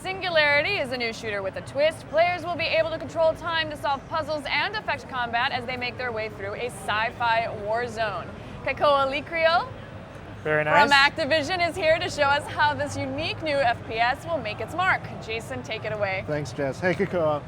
Singularity is a new shooter with a twist. Players will be able to control time to solve puzzles and affect combat as they make their way through a sci-fi war zone. Kaikoa Likrio Very nice. from Activision is here to show us how this unique new FPS will make its mark. Jason, take it away. Thanks, Jess. Hey, Kaikoa.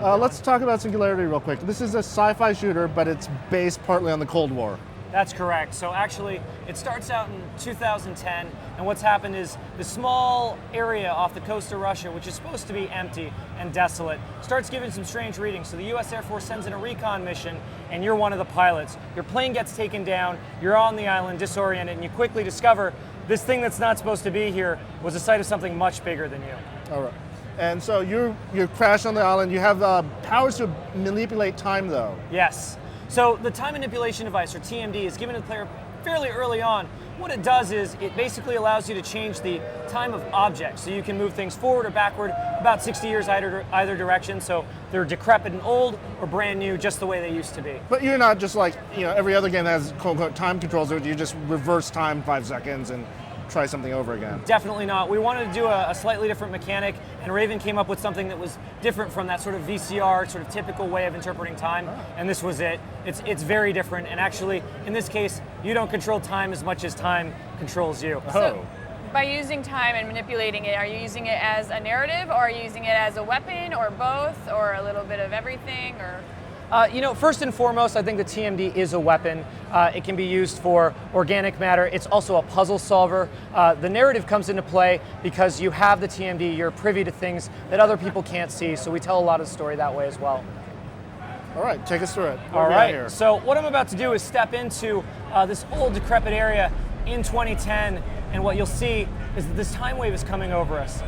Let's talk about Singularity real quick. This is a sci-fi shooter, but it's based partly on the Cold War. That's correct. So actually, it starts out in 2010, and what's happened is the small area off the coast of Russia, which is supposed to be empty and desolate, starts giving some strange readings. So the US Air Force sends in a recon mission, and you're one of the pilots. Your plane gets taken down, you're on the island, disoriented, and you quickly discover this thing that's not supposed to be here was the site of something much bigger than you. All right. And so you crash on the island. You have powers to manipulate time, though. Yes. So the time manipulation device, or TMD, is given to the player fairly early on. What it does is it basically allows you to change the time of objects. So you can move things forward or backward about 60 years either direction. So they're decrepit and old or brand new, just the way they used to be. But you're not just like, every other game that has quote-unquote time controls. You just reverse time 5 seconds and try something over again. Definitely not. We wanted to do a slightly different mechanic, and Raven came up with something that was different from that sort of VCR, sort of typical way of interpreting time, and this was it. It's very different, and actually, in this case, you don't control time as much as time controls you. So, by using time and manipulating it, are you using it as a narrative, or are you using it as a weapon, or both, or a little bit of everything, or? First and foremost, I think the TMD is a weapon. It can be used for organic matter. It's also a puzzle solver. The narrative comes into play because you have the TMD. You're privy to things that other people can't see, so we tell a lot of the story that way as well. All right, take us through it. All right, so what I'm about to do is step into this old decrepit area in 2010, and what you'll see is that this time wave is coming over us.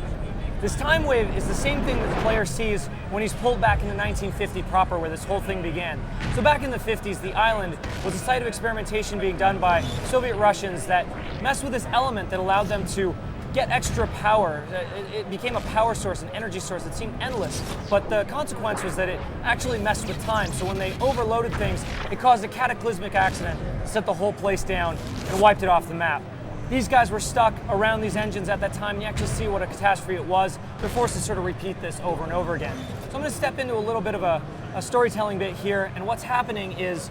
This time wave is the same thing that the player sees when he's pulled back into 1950 proper, where this whole thing began. So back in the 50s, the island was a site of experimentation being done by Soviet Russians that messed with this element that allowed them to get extra power. It became a power source, an energy source that seemed endless, but the consequence was that it actually messed with time. So when they overloaded things, it caused a cataclysmic accident, set the whole place down, and wiped it off the map. These guys were stuck around these engines at that time, and you actually see what a catastrophe it was. They're forced to sort of repeat this over and over again. So I'm going to step into a little bit of a storytelling bit here, and what's happening is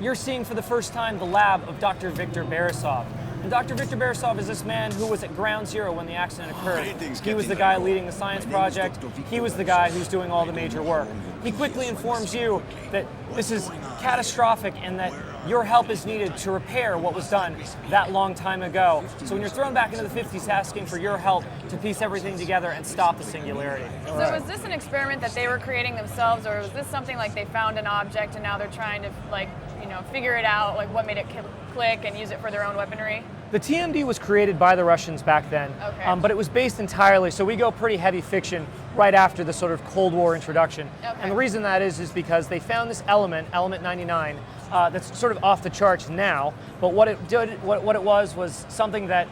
you're seeing for the first time the lab of Dr. Viktor Borisov. And Dr. Viktor Borisov is this man who was at ground zero when the accident occurred. He was the guy leading the science project. He was the guy who's doing all the major work. He quickly informs you that this is catastrophic and that your help is needed to repair what was done that long time ago. So when you're thrown back into the 50s asking for your help to piece everything together and stop the singularity. So was this an experiment that they were creating themselves, or was this something like they found an object and now they're trying to figure it out, like what made it click and use it for their own weaponry? The TMD was created by the Russians back then, but it was based entirely, so we go pretty heavy fiction right after the sort of Cold War introduction. And the reason that is because they found this element 99, that's sort of off the charts now, but what it did, what it was something that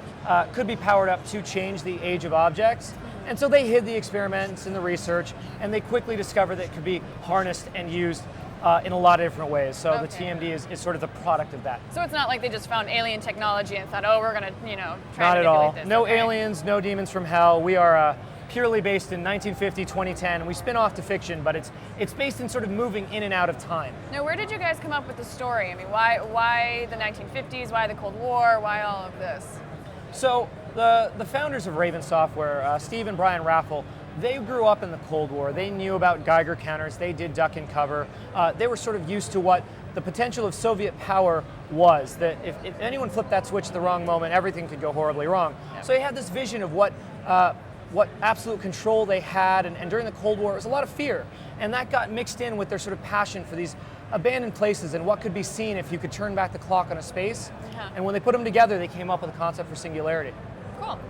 could be powered up to change the age of objects. And so they hid the experiments and the research, and they quickly discovered that it could be harnessed and used in a lot of different ways. So the TMD is sort of the product of that. So it's not like they just found alien technology and thought, oh, we're going to, try not to at all. this. No aliens, no demons from hell. We are purely based in 1950, 2010. We spin off to fiction, but it's based in sort of moving in and out of time. Now, where did you guys come up with the story? I mean, why the 1950s? Why the Cold War? Why all of this? So the founders of Raven Software, Steve and Brian Raffel, they grew up in the Cold War. They knew about Geiger counters. They did duck and cover. They were sort of used to what the potential of Soviet power was, that if anyone flipped that switch at the wrong moment, everything could go horribly wrong. So they had this vision of what absolute control they had, and during the Cold War, it was a lot of fear. And that got mixed in with their sort of passion for these abandoned places and what could be seen if you could turn back the clock on a space. And when they put them together, they came up with a concept for Singularity. Cool.